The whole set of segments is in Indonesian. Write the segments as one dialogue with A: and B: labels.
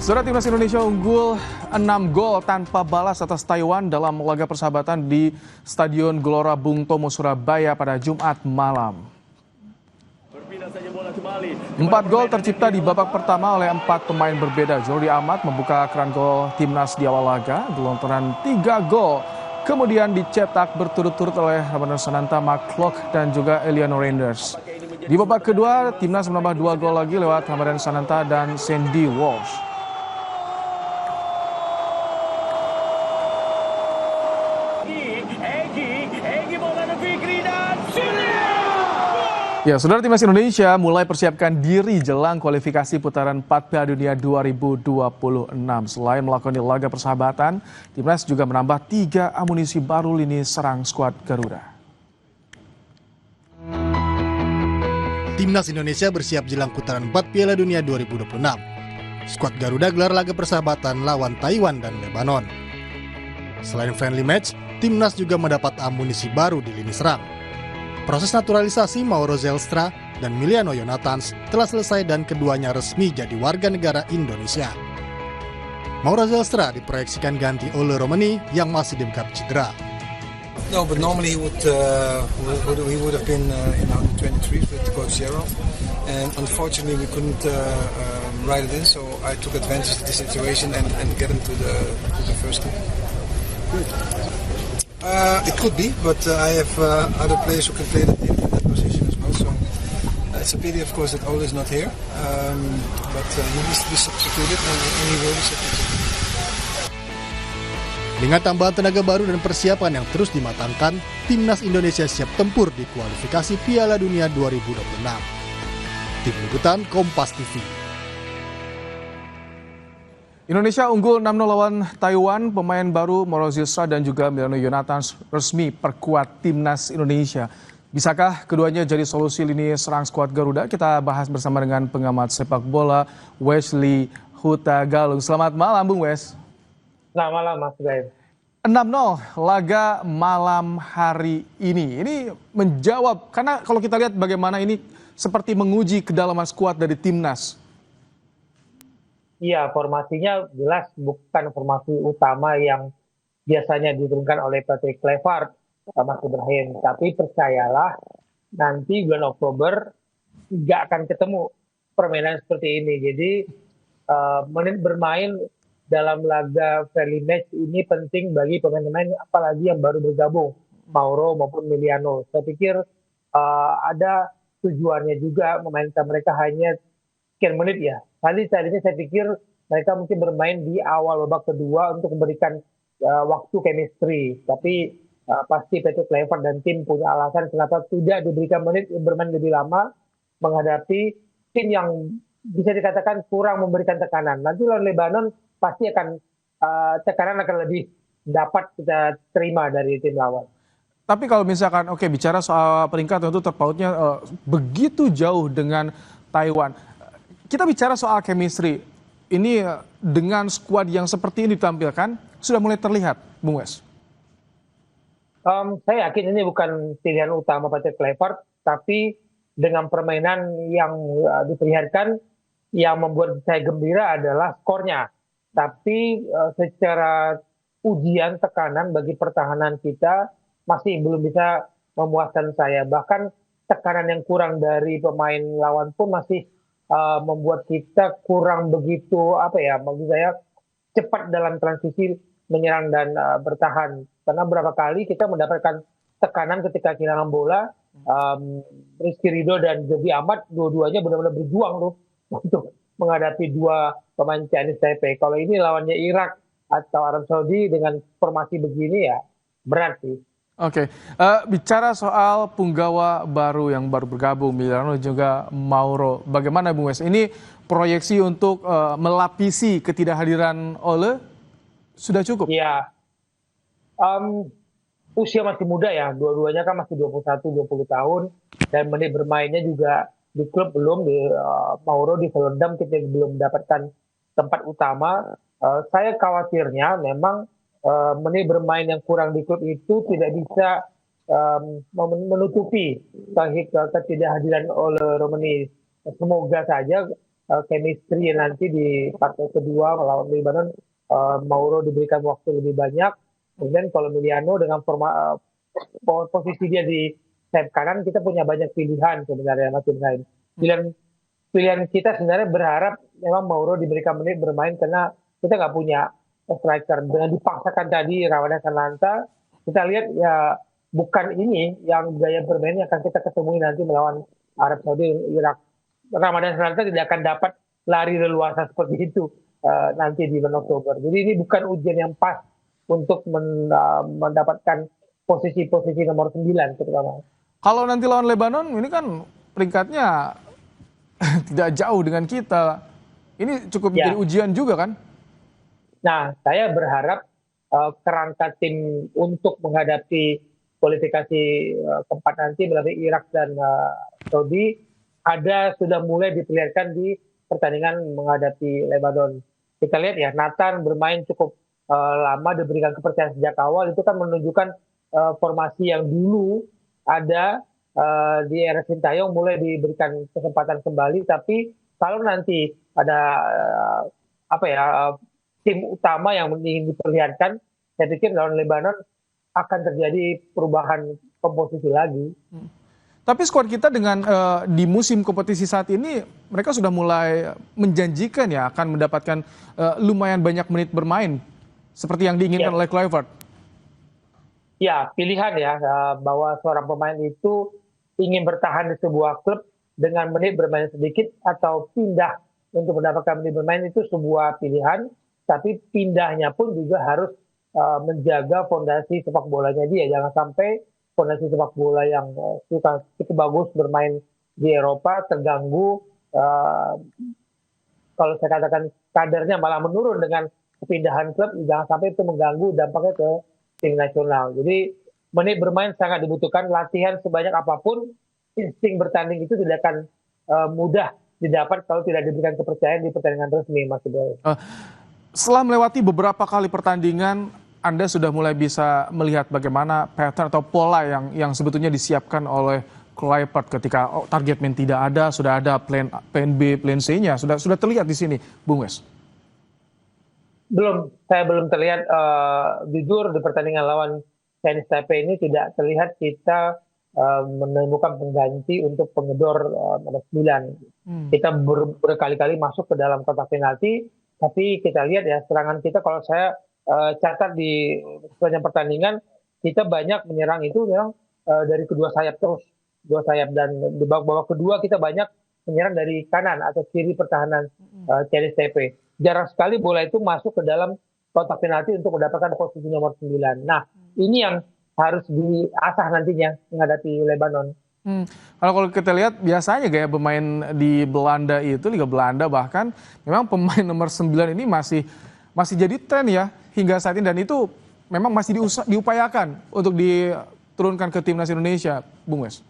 A: Saudara, timnas Indonesia unggul 6 gol tanpa balas atas Taiwan dalam laga persahabatan di Stadion Gelora Bung Tomo, Surabaya pada Jumat malam. 4 gol tercipta di babak pertama oleh 4 pemain berbeda. Jordi Amat membuka keran gol timnas di awal laga. Gelontoran 3 gol kemudian dicetak berturut-turut oleh Ramadan Sananta, Mark Klok, dan juga Eliano Reinders. Di babak kedua, timnas menambah 2 gol lagi lewat Ramadan Sananta dan Sandy Walsh. Ya, saudara, timnas Indonesia mulai persiapkan diri jelang kualifikasi putaran 4 Piala Dunia 2026. Selain melakukan laga persahabatan, timnas juga menambah 3 amunisi baru lini serang skuad Garuda.
B: Timnas Indonesia bersiap jelang putaran 4 Piala Dunia 2026. Skuad Garuda gelar laga persahabatan lawan Taiwan dan Lebanon. Selain friendly match, timnas juga mendapat amunisi baru di lini serang. Proses naturalisasi Mauro Zelstra dan Miliano Yonathans telah selesai dan keduanya resmi jadi warga negara Indonesia. Mauro Zelstra diproyeksikan ganti Ole Romani yang masih dibekap cedera.
C: No, but normally he would have been in under 23 with Coach Zero, and unfortunately we couldn't write it in, so I took advantage of the situation and get him to the first team. It could be, but I have other players who can play in that position as well. So it's a pity, of course, that Ole is not here. But he needs to be substituted, and he will be substituted.
B: Dengan tambahan tenaga baru dan persiapan yang terus dimatangkan, timnas Indonesia siap tempur di kualifikasi Piala Dunia 2026. Tim Liputan Kompas TV.
A: Indonesia unggul 6-0 lawan Taiwan. Pemain baru Mauro Zelstra dan juga Miliano Yonathans resmi perkuat timnas Indonesia. Bisakah keduanya jadi solusi lini serang skuad Garuda? Kita bahas bersama dengan pengamat sepak bola Wesley Hutagalung. Selamat malam, Bung Wes.
D: Selamat malam, Mas Gaib.
A: 6-0 laga malam hari ini. Ini menjawab, karena kalau kita lihat bagaimana ini seperti menguji kedalaman skuad dari timnas.
D: Iya, formasinya jelas bukan formasi utama yang biasanya diturunkan oleh Patrick Kluivert, Mas Ibrahim. Tapi percayalah, nanti bulan Oktober nggak akan ketemu permainan seperti ini. Jadi menit bermain dalam laga friendly match ini penting bagi pemain-pemain, apalagi yang baru bergabung, Mauro maupun Miliano. Saya pikir ada tujuannya juga memainkan mereka hanya sekian menit ya. Tadi saya pikir mereka mungkin bermain di awal babak kedua untuk memberikan waktu chemistry. Tapi pasti Patrick Kluivert dan tim punya alasan kenapa tidak diberikan menit bermain lebih lama menghadapi tim yang bisa dikatakan kurang memberikan tekanan. Nanti lawan Lebanon pasti akan tekanan akan lebih dapat kita terima dari tim lawan.
A: Tapi kalau misalkan bicara soal peringkat tentu terpautnya begitu jauh dengan Taiwan. Kita bicara soal chemistry, ini dengan skuad yang seperti ini ditampilkan, sudah mulai terlihat, Bung Wes?
D: Saya yakin ini bukan pilihan utama Patrick Kluivert, tapi dengan permainan yang diperlihatkan, yang membuat saya gembira adalah skornya. Tapi secara ujian tekanan bagi pertahanan kita masih belum bisa memuaskan saya. Bahkan tekanan yang kurang dari pemain lawan pun masih membuat kita kurang begitu bagi saya cepat dalam transisi menyerang dan bertahan. Karena berapa kali kita mendapatkan tekanan ketika kehilangan bola, Rizky Ridho dan Jordi Amat dua-duanya benar-benar berjuang tuh untuk menghadapi dua pemain Chinese Taipei. Kalau ini lawannya Irak atau Arab Saudi dengan formasi begini ya berat sih.
A: Oke, bicara soal punggawa baru yang baru bergabung, Miliano juga Mauro. Bagaimana, Bung Wes? Ini proyeksi untuk melapisi ketidakhadiran Ole sudah cukup?
D: Iya, usia masih muda ya, dua-duanya kan masih 21-20 tahun. Dan menit bermainnya juga di klub belum, Mauro di Volendam kita belum mendapatkan tempat utama. Saya khawatirnya memang menit bermain yang kurang di klub itu tidak bisa menutupi ketidakhadiran oleh Romani. Semoga saja chemistry nanti di partai kedua melawan Lebanon, Mauro diberikan waktu lebih banyak. Kemudian kalau Emiliano dengan posisi dia di sayap kanan, kita punya banyak pilihan sebenarnya Mas Ibrahim. Pilihan kita sebenarnya berharap memang Mauro diberikan menit bermain karena kita nggak punya striker. Dengan dipaksakan tadi Ramadhan Sananta, kita lihat ya bukan ini yang gaya bermain yang akan kita ketemui nanti melawan Arab Saudi, Irak. Ramadhan Sananta tidak akan dapat lari leluasa seperti itu nanti di bulan Oktober. Jadi ini bukan ujian yang pas untuk mendapatkan posisi-posisi nomor 9 terutama.
A: Kalau nanti lawan Lebanon, ini kan peringkatnya tidak jauh dengan kita. Ini cukup menjadi ujian juga kan?
D: Nah, saya berharap kerangka tim untuk menghadapi kualifikasi keempat nanti melalui Irak dan Saudi sudah mulai diperlihatkan di pertandingan menghadapi Lebanon. Kita lihat ya, Nathan bermain cukup lama, diberikan kepercayaan sejak awal, itu kan menunjukkan formasi yang dulu ada di era Sintayong mulai diberikan kesempatan kembali. Tapi kalau nanti ada tim utama yang ingin diperlihatkan, saya pikir lawan Lebanon akan terjadi perubahan komposisi lagi.
A: Tapi skuad kita dengan di musim kompetisi saat ini, mereka sudah mulai menjanjikan ya akan mendapatkan lumayan banyak menit bermain seperti yang diinginkan oleh Kluivert.
D: Ya, pilihan ya bahwa seorang pemain itu ingin bertahan di sebuah klub dengan menit bermain sedikit atau pindah untuk mendapatkan menit bermain, itu sebuah pilihan. Tapi pindahnya pun juga harus menjaga fondasi sepak bolanya dia. Jangan sampai fondasi sepak bola yang cukup bagus bermain di Eropa terganggu. Kalau saya katakan kadernya malah menurun dengan kepindahan klub, jangan sampai itu mengganggu dampaknya ke tim nasional. Jadi menit bermain sangat dibutuhkan. Latihan sebanyak apapun, insting bertanding itu tidak akan mudah didapat kalau tidak diberikan kepercayaan di pertandingan resmi, Mas Ibrahim.
A: Setelah melewati beberapa kali pertandingan, Anda sudah mulai bisa melihat bagaimana pattern atau pola yang sebetulnya disiapkan oleh Kluivert ketika target man tidak ada, sudah ada plan B, plan C-nya, sudah terlihat di sini, Bung Wes.
D: Saya belum terlihat, jujur di pertandingan lawan Chinese Taipei ini tidak terlihat kita menemukan pengganti untuk pengedor nomor 9. Kita berkali-kali masuk ke dalam kotak penalti, tapi kita lihat ya serangan kita, kalau saya catat di sepanjang pertandingan, kita banyak menyerang itu memang dari kedua sayap terus, dan di babak kedua kita banyak menyerang dari kanan atau kiri pertahanan Chinese Taipei. Jarang sekali bola itu masuk ke dalam kotak penalti untuk mendapatkan posisi nomor 9. Nah, ini yang harus diasah nantinya menghadapi Lebanon.
A: Kalau kita lihat biasanya gaya pemain di Belanda itu, Liga Belanda bahkan, memang pemain nomor 9 ini masih jadi tren ya hingga saat ini, dan itu memang masih diupayakan untuk diturunkan ke timnas Indonesia, Bung Wes.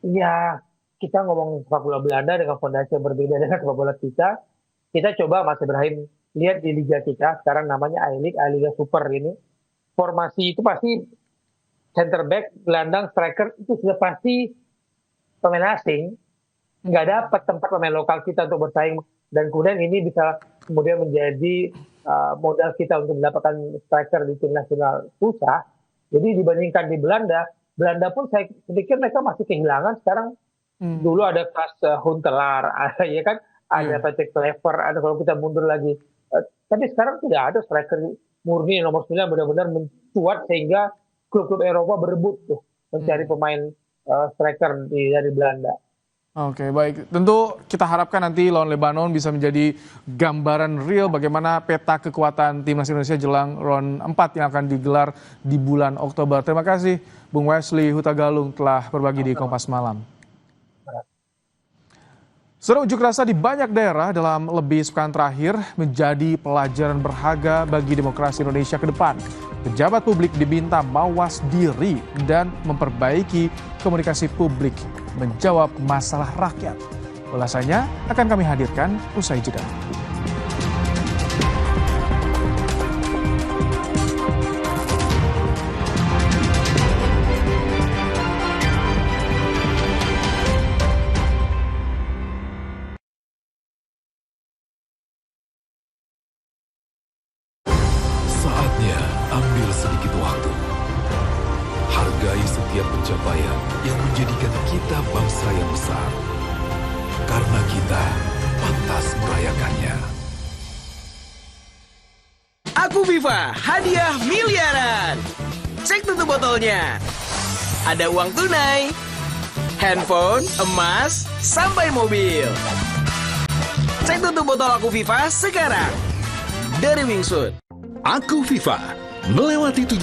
D: Ya, kita ngomong sepak bola Belanda dengan fondasi yang berbeda dengan sepak bola kita. Kita coba, Mas Ibrahim, lihat di liga kita sekarang namanya I-League, I-Liga Super ini. Formasi itu pasti center back, gelandang, striker itu sudah pasti pemain asing. Nggak dapat tempat pemain lokal kita untuk bersaing, dan kemudian ini bisa kemudian menjadi modal kita untuk mendapatkan striker di tim nasional. Susah. Jadi dibandingkan di Belanda pun saya pikir mereka masih kehilangan sekarang. Dulu ada kelas Huntelaar, ya kan, ada Patrick Kluivert, ada kalau kita mundur lagi. Tapi sekarang tidak ada striker murni nomor 9 benar-benar mencuat sehingga klub-klub Eropa berebut tuh mencari pemain striker dari Belanda.
A: Oke, baik. Tentu kita harapkan nanti lawan Lebanon bisa menjadi gambaran real bagaimana peta kekuatan timnas Indonesia jelang round 4 yang akan digelar di bulan Oktober. Terima kasih Bung Wesley Hutagalung telah berbagi di Kompas Malam. Saudara, unjuk rasa di banyak daerah dalam lebih sepekan terakhir menjadi pelajaran berharga bagi demokrasi Indonesia ke depan. Pejabat publik diminta mawas diri dan memperbaiki komunikasi publik menjawab masalah rakyat. Ulasannya akan kami hadirkan usai jeda.
E: sedikit waktu. Hargai setiap pencapaian yang menjadikan kita bangsa yang besar. Karena kita pantas merayakannya.
F: Aku Viva, hadiah miliaran. Cek tutup botolnya. Ada uang tunai, handphone, emas, sampai mobil. Cek tutup botol Aku Viva sekarang. Dari Wingsuit.
E: Aku Viva, melewati